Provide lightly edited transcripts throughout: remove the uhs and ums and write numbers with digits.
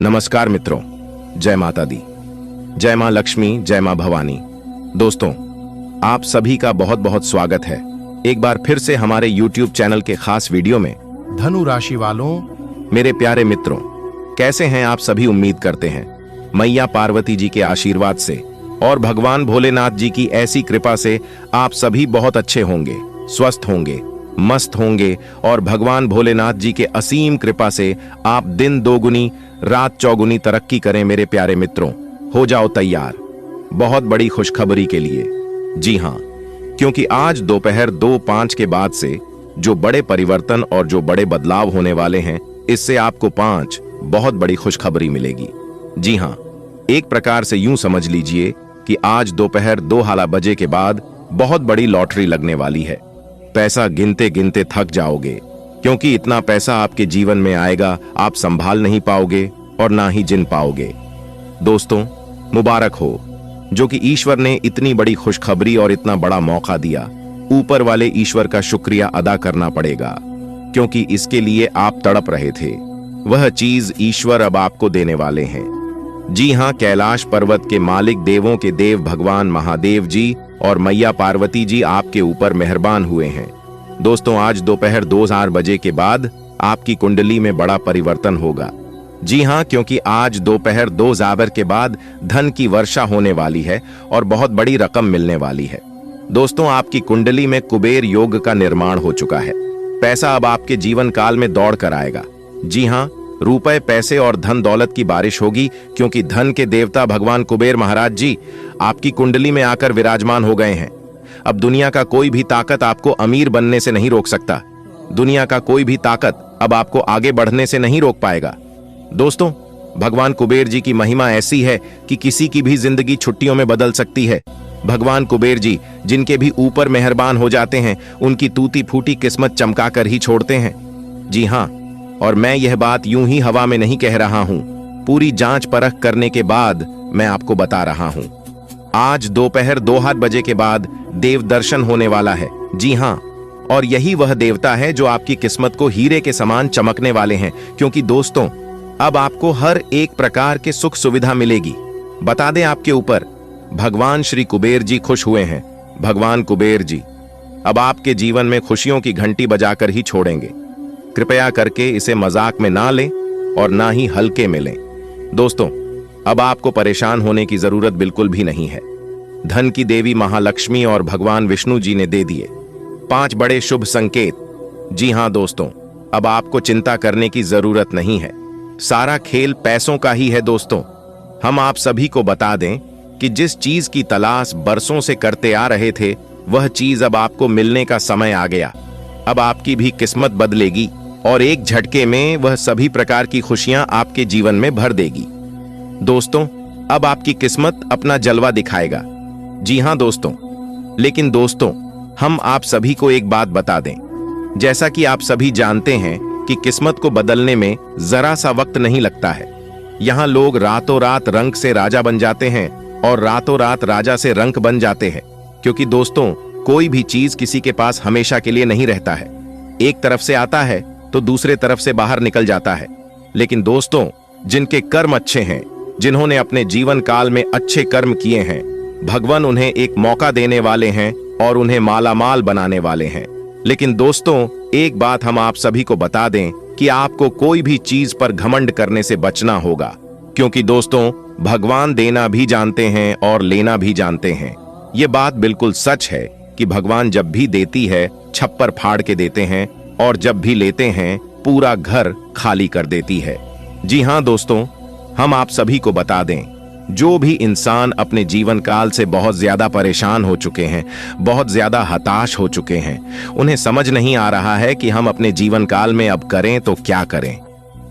नमस्कार मित्रों, जय माता दी, जय मां लक्ष्मी, जय मां भवानी। दोस्तों, आप सभी का बहुत बहुत स्वागत है एक बार फिर से हमारे YouTube चैनल के खास वीडियो में। धनु राशि वालों, मेरे प्यारे मित्रों, कैसे हैं आप सभी? उम्मीद करते हैं मैया पार्वती जी के आशीर्वाद से और भगवान भोलेनाथ जी की ऐसी कृपा से आप सभी बहुत अच्छे होंगे, स्वस्थ होंगे, मस्त होंगे और भगवान भोलेनाथ जी के असीम कृपा से आप दिन दोगुनी रात चौगुनी तरक्की करें। मेरे प्यारे मित्रों, हो जाओ तैयार बहुत बड़ी खुशखबरी के लिए। जी हां, क्योंकि आज दोपहर 2:05 के बाद से जो बड़े परिवर्तन और जो बड़े बदलाव होने वाले हैं, इससे आपको 5 बहुत बड़ी खुशखबरी मिलेगी। जी हां, एक प्रकार से यूं समझ लीजिए कि आज दोपहर 2 बजे के बाद बहुत बड़ी लॉटरी लगने वाली है। पैसा गिनते गिनते थक जाओगे, क्योंकि इतना पैसा आपके जीवन में आएगा आप संभाल नहीं पाओगे और ना ही जिन पाओगे। दोस्तों, मुबारक हो जो कि ईश्वर ने इतनी बड़ी खुशखबरी और इतना बड़ा मौका दिया। ऊपर वाले ईश्वर का शुक्रिया अदा करना पड़ेगा, क्योंकि इसके लिए आप तड़प रहे थे। वह चीज ईश्वर अब आपको देने वाले हैं। जी हां, कैलाश पर्वत के मालिक, देवों के देव भगवान महादेव जी और मैया पार्वती जी आपके ऊपर मेहरबान हुए हैं। दोस्तों, आज दोपहर 2 बजे के बाद आपकी कुंडली में बड़ा परिवर्तन होगा। जी हां, क्योंकि आज दोपहर 2 के बाद धन की वर्षा होने वाली है और बहुत बड़ी रकम मिलने वाली है। दोस्तों, आपकी कुंडली में कुबेर योग का निर्माण हो चुका है। पैसा अब आपके जीवन काल में दौड़ कर आएगा। जी हां, रुपए, पैसे और धन दौलत की बारिश होगी, क्योंकि धन के देवता भगवान कुबेर महाराज जी आपकी कुंडली में आकर विराजमान हो गए हैं। अब दुनिया का कोई भी ताकत आपको अमीर बनने से नहीं रोक सकता। दुनिया का कोई भी ताकत अब आपको आगे बढ़ने से नहीं रोक पाएगा। दोस्तों, भगवान कुबेर जी की महिमा ऐसी है कि किसी की भी जिंदगी छुट्टियों में बदल सकती है। भगवान कुबेर जी जिनके भी ऊपर मेहरबान हो जाते हैं, उनकी टूटी फूटी किस्मत चमका कर ही छोड़ते हैं। जी हां, और मैं यह बात यूं ही हवा में नहीं कह रहा हूं, पूरी जांच परख करने के बाद मैं आपको बता रहा हूं। आज दोपहर 2 बजे के बाद देव दर्शन होने वाला है। जी हां, और यही वह देवता है जो आपकी किस्मत को हीरे के समान चमकने वाले हैं, क्योंकि दोस्तों, अब आपको हर एक प्रकार के सुख सुविधा मिलेगी। बता दें आपके ऊपर भगवान श्री कुबेर जी खुश हुए हैं। भगवान कुबेर जी अब आपके जीवन में खुशियों की घंटी बजाकर ही छोड़ेंगे। कृपया करके इसे मजाक में ना लें और ना ही हल्के में लें। दोस्तों, अब आपको परेशान होने की जरूरत बिल्कुल भी नहीं है। धन की देवी महालक्ष्मी और भगवान विष्णु जी ने दे दिए 5 बड़े शुभ संकेत। जी हां दोस्तों, अब आपको चिंता करने की जरूरत नहीं है। सारा खेल पैसों का ही है। दोस्तों, हम आप सभी को बता दें कि जिस चीज की तलाश बरसों से करते आ रहे थे, वह चीज अब आपको मिलने का समय आ गया। अब आपकी भी किस्मत बदलेगी और एक झटके में वह सभी प्रकार की खुशियां आपके जीवन में भर देगी। दोस्तों, अब आपकी किस्मत अपना जलवा दिखाएगा। जी हां दोस्तों, लेकिन दोस्तों, हम आप सभी को एक बात बता दें। जैसा कि आप सभी जानते हैं कि किस्मत को बदलने में जरा सा वक्त नहीं लगता है। यहां लोग रातों रात रंक से राजा बन जाते हैं और रातों रात राजा से रंक बन जाते हैं, क्योंकि दोस्तों, कोई भी चीज किसी के पास हमेशा के लिए नहीं रहता है। एक तरफ से आता है तो दूसरे तरफ से बाहर निकल जाता है। लेकिन दोस्तों, जिनके कर्म अच्छे हैं, जिन्होंने अपने जीवन काल में अच्छे कर्म किए हैं, भगवान उन्हें एक मौका देने वाले हैं और उन्हें मालामाल बनाने वाले हैं। लेकिन दोस्तों, एक बात हम आप सभी को बता दें कि आपको कोई भी चीज पर घमंड करने से बचना होगा, क्योंकि दोस्तों, भगवान देना भी जानते हैं और लेना भी जानते हैं। ये बात बिल्कुल सच है कि भगवान जब भी देती है छप्पर फाड़ के देते हैं, और जब भी लेते हैं पूरा घर खाली कर देती है। जी हां दोस्तों, हम आप सभी को बता दें, जो भी इंसान अपने जीवन काल से बहुत ज्यादा परेशान हो चुके हैं, बहुत ज्यादा हताश हो चुके हैं, उन्हें समझ नहीं आ रहा है कि हम अपने जीवन काल में अब करें तो क्या करें,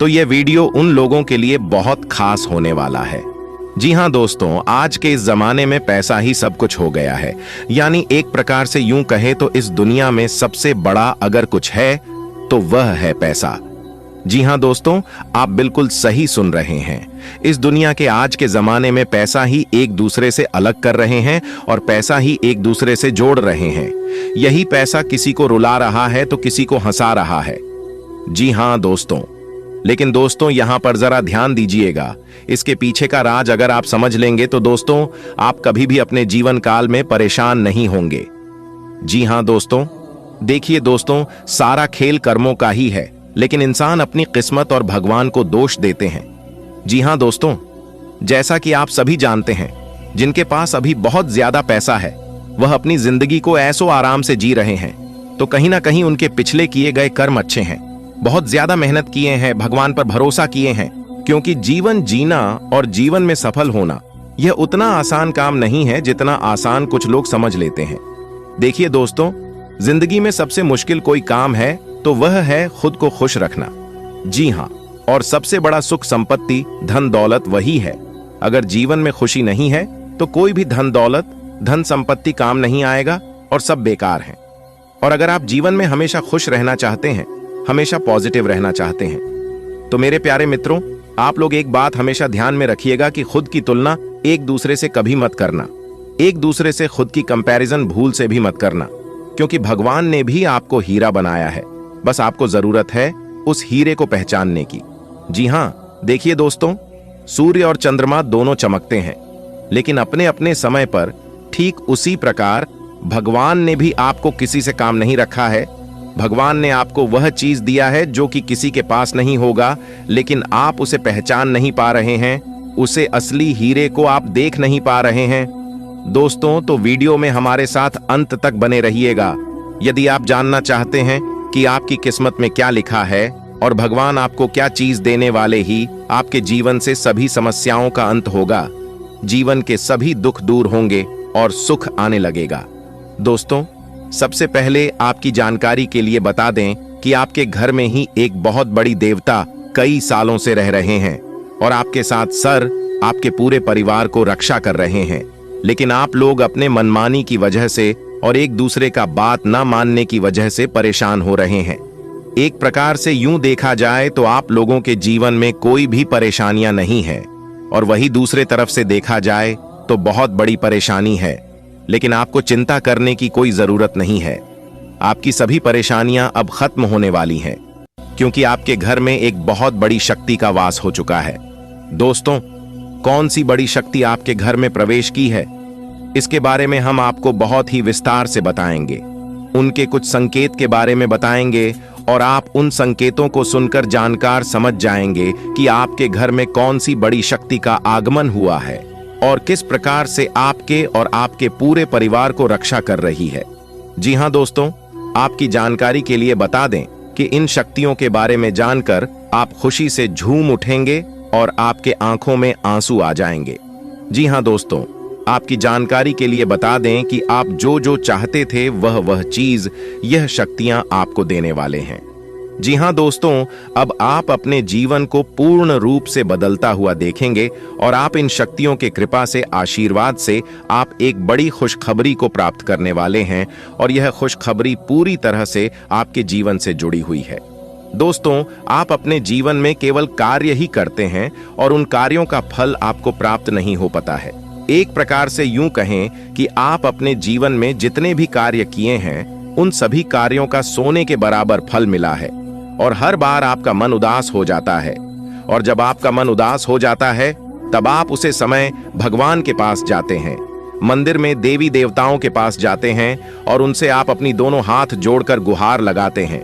तो यह वीडियो उन लोगों के लिए बहुत खास होने वाला है। जी हां दोस्तों, आज के इस जमाने में पैसा ही सब कुछ हो गया है। यानी एक प्रकार से यूं कहे तो इस दुनिया में सबसे बड़ा अगर कुछ है तो वह है पैसा। जी हां दोस्तों, आप बिल्कुल सही सुन रहे हैं। इस दुनिया के आज के जमाने में पैसा ही एक दूसरे से अलग कर रहे हैं और पैसा ही एक दूसरे से जोड़ रहे हैं। यही पैसा किसी को रुला रहा है तो किसी को हंसा रहा है। जी हां दोस्तों, लेकिन दोस्तों यहाँ पर जरा ध्यान दीजिएगा, इसके पीछे का राज अगर आप समझ लेंगे तो दोस्तों आप कभी भी अपने जीवन काल में परेशान नहीं होंगे। जी हाँ दोस्तों, देखिए दोस्तों, सारा खेल कर्मों का ही है, लेकिन इंसान अपनी किस्मत और भगवान को दोष देते हैं। जी हाँ दोस्तों, जैसा कि आप सभी जानते हैं, जिनके पास अभी बहुत ज्यादा पैसा है वह अपनी जिंदगी को ऐसो आराम से जी रहे हैं, तो कहीं ना कहीं उनके पिछले किए गए कर्म अच्छे हैं, बहुत ज्यादा मेहनत किए हैं, भगवान पर भरोसा किए हैं। क्योंकि जीवन जीना और जीवन में सफल होना यह उतना आसान काम नहीं है जितना आसान कुछ लोग समझ लेते हैं। देखिए दोस्तों, जिंदगी में सबसे मुश्किल कोई काम है तो वह है खुद को खुश रखना। जी हाँ, और सबसे बड़ा सुख संपत्ति धन दौलत वही है। अगर जीवन में खुशी नहीं है तो कोई भी धन दौलत धन संपत्ति काम नहीं आएगा और सब बेकार है। और अगर आप जीवन में हमेशा खुश रहना चाहते हैं, हमेशा पॉजिटिव रहना चाहते हैं, तो मेरे प्यारे मित्रों, आप लोग एक बात हमेशा ध्यान में रखिएगा कि खुद की तुलना एक दूसरे से कभी मत करना। एक दूसरे से खुद की कंपैरिजन भूल से भी मत करना, क्योंकि भगवान ने भी आपको हीरा बनाया है। बस आपको जरूरत है उस हीरे को पहचानने की। जी हाँ, देखिए दोस्तों, सूर्य और चंद्रमा दोनों चमकते हैं, लेकिन अपने अपने समय पर ठीक उसी प्रकार भगवान ने भी आपको किसी से काम नहीं रखा है। भगवान ने आपको वह चीज दिया है जो कि किसी के पास नहीं होगा, लेकिन आप उसे पहचान नहीं पा रहे हैं, उसे असली हीरे को आप देख नहीं पा रहे हैं। दोस्तों, तो वीडियो में हमारे साथ अंत तक बने रहिएगा। यदि आप जानना चाहते हैं कि आपकी किस्मत में क्या लिखा है और भगवान आपको क्या चीज देने वाले ही आपके जीवन से सभी समस्याओं का अंत होगा, जीवन के सभी दुख दूर होंगे और सुख आने लगेगा। दोस्तों, सबसे पहले आपकी जानकारी के लिए बता दें कि आपके घर में ही एक बहुत बड़ी देवता कई सालों से रह रहे हैं और आपके साथ सर आपके पूरे परिवार को रक्षा कर रहे हैं। लेकिन आप लोग अपने मनमानी की वजह से और एक दूसरे का बात ना मानने की वजह से परेशान हो रहे हैं। एक प्रकार से यूं देखा जाए तो आप लोगों के जीवन में कोई भी परेशानियां नहीं है, और वही दूसरे तरफ से देखा जाए तो बहुत बड़ी परेशानी है। लेकिन आपको चिंता करने की कोई जरूरत नहीं है। आपकी सभी परेशानियां अब खत्म होने वाली हैं, क्योंकि आपके घर में एक बहुत बड़ी शक्ति का वास हो चुका है। दोस्तों, कौन सी बड़ी शक्ति आपके घर में प्रवेश की है, इसके बारे में हम आपको बहुत ही विस्तार से बताएंगे। उनके कुछ संकेत के बारे में बताएंगे और आप उन संकेतों को सुनकर जानकार समझ जाएंगे कि आपके घर में कौन सी बड़ी शक्ति का आगमन हुआ है और किस प्रकार से आपके और आपके पूरे परिवार को रक्षा कर रही है। जी हाँ दोस्तों, आपकी जानकारी के लिए बता दें कि इन शक्तियों के बारे में जानकर आप खुशी से झूम उठेंगे और आपके आंखों में आंसू आ जाएंगे। जी हाँ दोस्तों, आपकी जानकारी के लिए बता दें कि आप जो जो चाहते थे वह चीज यह शक्तियां आपको देने वाले हैं। जी हाँ दोस्तों, अब आप अपने जीवन को पूर्ण रूप से बदलता हुआ देखेंगे और आप इन शक्तियों के कृपा से, आशीर्वाद से आप एक बड़ी खुशखबरी को प्राप्त करने वाले हैं, और यह खुशखबरी पूरी तरह से आपके जीवन से जुड़ी हुई है। दोस्तों, आप अपने जीवन में केवल कार्य ही करते हैं और उन कार्यों का फल आपको प्राप्त नहीं हो पाता है। एक प्रकार से यूं कहें कि आप अपने जीवन में जितने भी कार्य किए हैं उन सभी कार्यों का सोने के बराबर फल मिला है, और हर बार आपका मन उदास हो जाता है, और जब आपका मन उदास हो जाता है तब आप उसे समय भगवान के पास जाते हैं, मंदिर में देवी देवताओं के पास जाते हैं और उनसे आप अपनी दोनों हाथ जोड़कर गुहार लगाते हैं।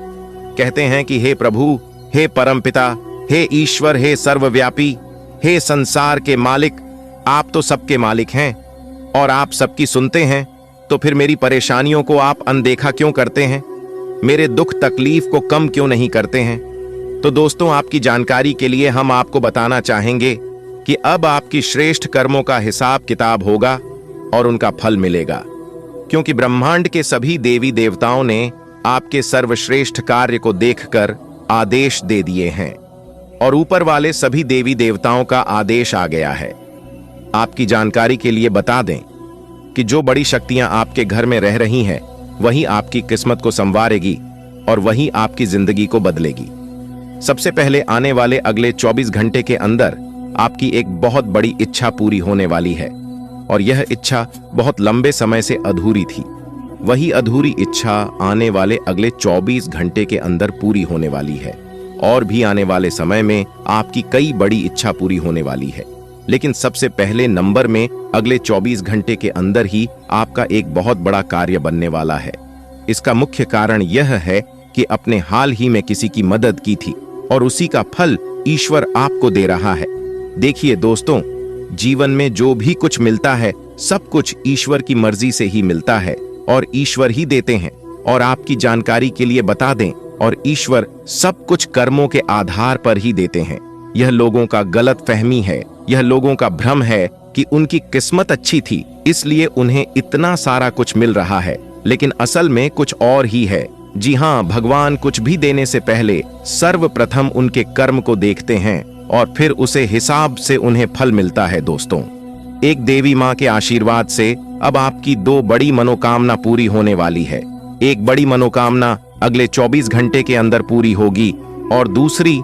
कहते हैं कि हे प्रभु, हे परमपिता, हे ईश्वर, हे सर्वव्यापी, हे संसार के मालिक, आप तो सबके मालिक हैं और आप सबकी सुनते हैं, तो फिर मेरी परेशानियों को आप अनदेखा क्यों करते हैं? मेरे दुख तकलीफ को कम क्यों नहीं करते हैं? तो दोस्तों, आपकी जानकारी के लिए हम आपको बताना चाहेंगे कि अब आपकी श्रेष्ठ कर्मों का हिसाब किताब होगा और उनका फल मिलेगा, क्योंकि ब्रह्मांड के सभी देवी देवताओं ने आपके सर्वश्रेष्ठ कार्य को देखकर आदेश दे दिए हैं, और ऊपर वाले सभी देवी देवताओं का आदेश आ गया है। आपकी जानकारी के लिए बता दें कि जो बड़ी शक्तियां आपके घर में रह रही हैं वही आपकी किस्मत को संवारेगी और वही आपकी जिंदगी को बदलेगी। सबसे पहले आने वाले अगले 24 घंटे के अंदर आपकी एक बहुत बड़ी इच्छा पूरी होने वाली है, और यह इच्छा बहुत लंबे समय से अधूरी थी। वही अधूरी इच्छा आने वाले अगले 24 घंटे के अंदर पूरी होने वाली है। और भी आने वाले समय में आपकी कई बड़ी इच्छा पूरी होने वाली है। लेकिन सबसे पहले नंबर में अगले 24 घंटे के अंदर ही आपका एक बहुत बड़ा कार्य बनने वाला है। इसका मुख्य कारण यह है कि अपने हाल ही में किसी की मदद की थी और उसी का फल ईश्वर आपको दे रहा है। देखिए दोस्तों, जीवन में जो भी कुछ मिलता है सब कुछ ईश्वर की मर्जी से ही मिलता है और ईश्वर ही देते हैं। और आपकी जानकारी के लिए बता दें, और ईश्वर सब कुछ कर्मों के आधार पर ही देते हैं। यह लोगों का गलत फहमी है, यह लोगों का भ्रम है कि उनकी किस्मत अच्छी थी इसलिए उन्हें इतना सारा कुछ मिल रहा है, लेकिन असल में कुछ और ही है। जी हाँ, भगवान कुछ भी देने से पहले सर्वप्रथम उनके कर्म को देखते हैं और फिर उसे हिसाब से उन्हें फल मिलता है। दोस्तों, एक देवी माँ के आशीर्वाद से अब आपकी 2 बड़ी मनोकामना पूरी होने वाली है। एक बड़ी मनोकामना अगले 24 घंटे के अंदर पूरी होगी और दूसरी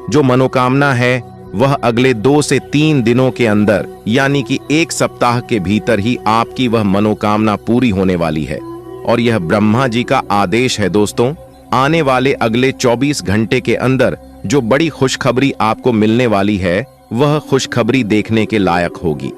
जो मनोकामना है वह अगले 2 से 3 दिनों के अंदर, यानी कि 1 सप्ताह के भीतर ही आपकी वह मनोकामना पूरी होने वाली है। और यह ब्रह्मा जी का आदेश है। दोस्तों, आने वाले अगले 24 घंटे के अंदर जो बड़ी खुशखबरी आपको मिलने वाली है वह खुशखबरी देखने के लायक होगी।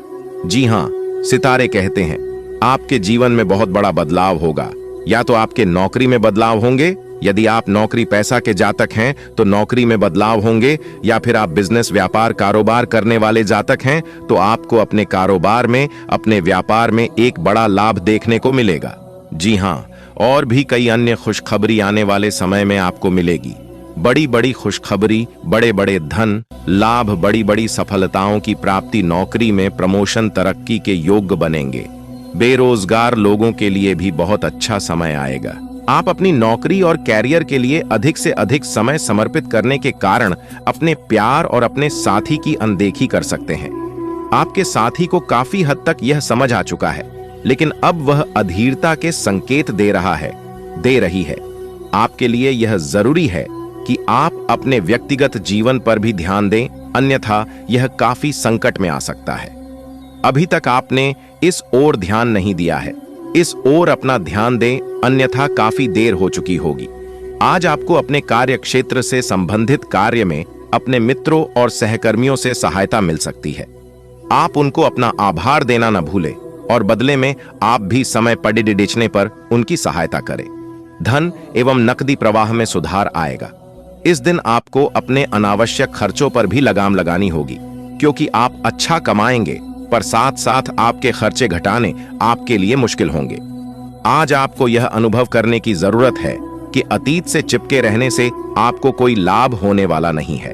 जी हाँ, सितारे कहते हैं आपके जीवन में बहुत बड़ा बदलाव होगा। या तो आपके नौकरी में बदलाव होंगे, यदि आप नौकरी पैसा के जातक हैं तो नौकरी में बदलाव होंगे, या फिर आप बिजनेस व्यापार कारोबार करने वाले जातक हैं तो आपको अपने कारोबार में, अपने व्यापार में एक बड़ा लाभ देखने को मिलेगा। जी हाँ, और भी कई अन्य खुशखबरी आने वाले समय में आपको मिलेगी। बड़ी बड़ी खुशखबरी, बड़े बड़े धन लाभ, बड़ी बड़ी सफलताओं की प्राप्ति, नौकरी में प्रमोशन, तरक्की के योग्य बनेंगे। बेरोजगार लोगों के लिए भी बहुत अच्छा समय आएगा। आप अपनी नौकरी और कैरियर के लिए अधिक से अधिक समय समर्पित करने के कारण अपने प्यार और अपने साथी की अनदेखी कर सकते हैं। आपके साथी को काफी हद तक यह समझ आ चुका है, लेकिन अब वह अधीरता के संकेत दे रही है। आपके लिए यह जरूरी है कि आप अपने व्यक्तिगत जीवन पर भी ध्यान दें, अन्यथा यह काफी संकट में आ सकता है। अभी तक आपने इस ओर ध्यान नहीं दिया है, इस ओर अपना ध्यान दें, अन्यथा काफी देर हो चुकी होगी। आज आपको अपने कार्य क्षेत्र से संबंधित कार्य में अपने मित्रों और सहकर्मियों से सहायता मिल सकती है। आप उनको अपना आभार देना न भूलें और बदले में आप भी समय पड़ने पर उनकी सहायता करें। धन एवं नकदी प्रवाह में सुधार आएगा। इस दिन आपको अपने अनावश्यक खर्चों पर भी लगाम लगानी होगी, क्योंकि आप अच्छा कमाएंगे पर साथ साथ आपके खर्चे घटाने आपके लिए मुश्किल होंगे। आज आपको यह अनुभव करने की जरूरत है कि अतीत से चिपके रहने से आपको कोई लाभ होने वाला नहीं है।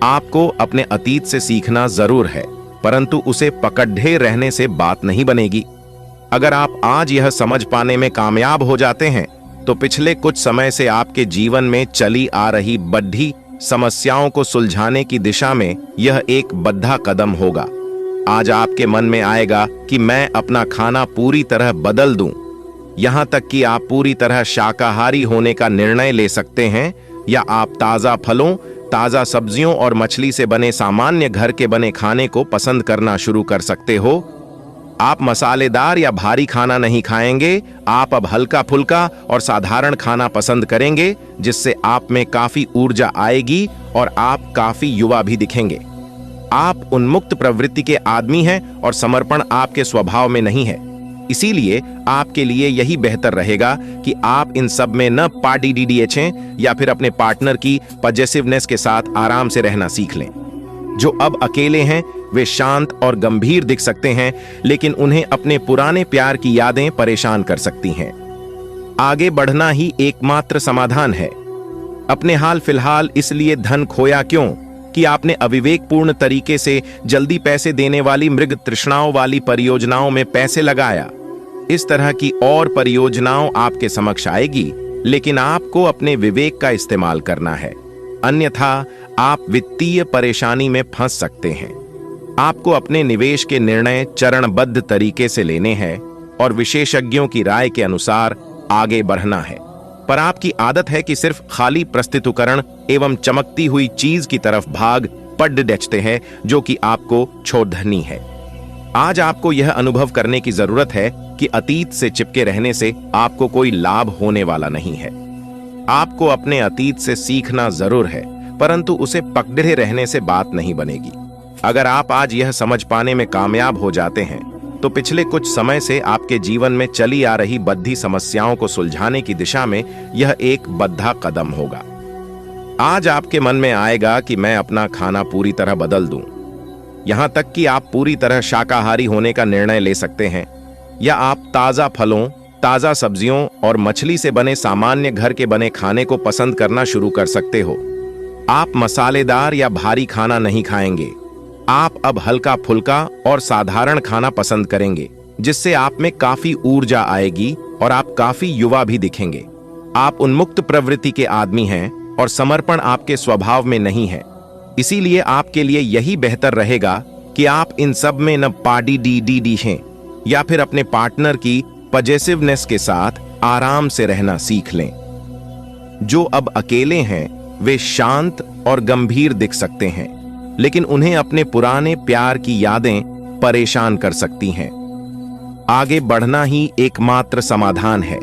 आपको अपने अतीत से सीखना जरूर है, परंतु उसे पकड़े रहने से बात नहीं बनेगी। अगर आप आज यह समझ पाने में कामयाब हो जाते हैं तो पिछले कुछ समय से आपके जीवन में चली आ रही बड़ी समस्याओं को सुलझाने की दिशा में यह एक बड़ा कदम होगा। आज आपके मन में आएगा कि मैं अपना खाना पूरी तरह बदल दूं, यहां तक कि आप पूरी तरह शाकाहारी होने का निर्णय ले सकते हैं, या आप ताजा फलों, ताजा सब्जियों और मछली से बने सामान्य घर के बने खाने को पसंद करना शुरू कर सकते हो। आप मसालेदार या भारी खाना नहीं खाएंगे, आप अब हल्का फुल्का और साधारण खाना पसंद करेंगे, जिससे आप में काफी ऊर्जा आएगी और आप काफी युवा भी दिखेंगे। आप उन्मुक्त प्रवृत्ति के आदमी हैं और समर्पण आपके स्वभाव में नहीं है। इसीलिए आपके लिए यही बेहतर रहेगा कि आप इन सब में न पार्टीडीडीएचें या फिर अपने पार्टनर की पॉजिटिवनेस के साथ आराम से रहना सीख लें। जो अब अकेले हैं वे शांत और गंभीर दिख सकते हैं, लेकिन उन्हें अपने पुराने प्यार की यादें परेशान कर सकती हैं। आगे बढ़ना ही एकमात्र समाधान है। अपने हाल फिलहाल इसलिए धन खोया क्यों कि आपने अविवेकपूर्ण तरीके से जल्दी पैसे देने वाली मृग तृष्णाओं वाली परियोजनाओं में पैसे लगाया। इस तरह की और परियोजनाओं आपके समक्ष आएगी, लेकिन आपको अपने विवेक का इस्तेमाल करना है, अन्यथा आप वित्तीय परेशानी में फंस सकते हैं। आपको अपने निवेश के निर्णय चरणबद्ध तरीके से लेने हैं और विशेषज्ञों की राय के अनुसार आगे बढ़ना है। पर आपकी आदत है कि सिर्फ खाली प्रस्तुतिकरण एवं चमकती हुई चीज की तरफ भाग पड़ डचते हैं, जो कि आपको छोड़नी है। आज आपको यह अनुभव करने की जरूरत है कि अतीत से चिपके रहने से आपको कोई लाभ होने वाला नहीं है। आपको अपने अतीत से सीखना जरूर है, परंतु उसे पकड़े रहने से बात नहीं बनेगी। अगर आप आज यह समझ पाने में कामयाब हो जाते हैं तो पिछले कुछ समय से आपके जीवन में चली आ रही बद्धी समस्याओं को सुलझाने की दिशा में यह एक बद्धा कदम होगा। आज आपके मन में आएगा कि मैं अपना खाना पूरी तरह बदल दूं। यहां तक कि आप पूरी तरह शाकाहारी होने का निर्णय ले सकते हैं, या आप ताजा फलों, ताजा सब्जियों और मछली से बने सामान्य घर के बने खाने को पसंद करना शुरू कर सकते हो। आप मसालेदार या भारी खाना नहीं खाएंगे। आप अब हल्का फुल्का और साधारण खाना पसंद करेंगे, जिससे आप में काफी ऊर्जा आएगी और आप काफी युवा भी दिखेंगे। आप उन्मुक्त प्रवृत्ति के आदमी हैं और समर्पण आपके स्वभाव में नहीं है। इसीलिए आपके लिए यही बेहतर रहेगा कि आप इन सब में न पाडी डी हैं या फिर अपने पार्टनर की पजेसिवनेस के साथ आराम से रहना सीख लें। जो अब अकेले हैं वे शांत और गंभीर दिख सकते हैं, लेकिन उन्हें अपने पुराने प्यार की यादें परेशान कर सकती हैं। आगे बढ़ना ही एकमात्र समाधान है।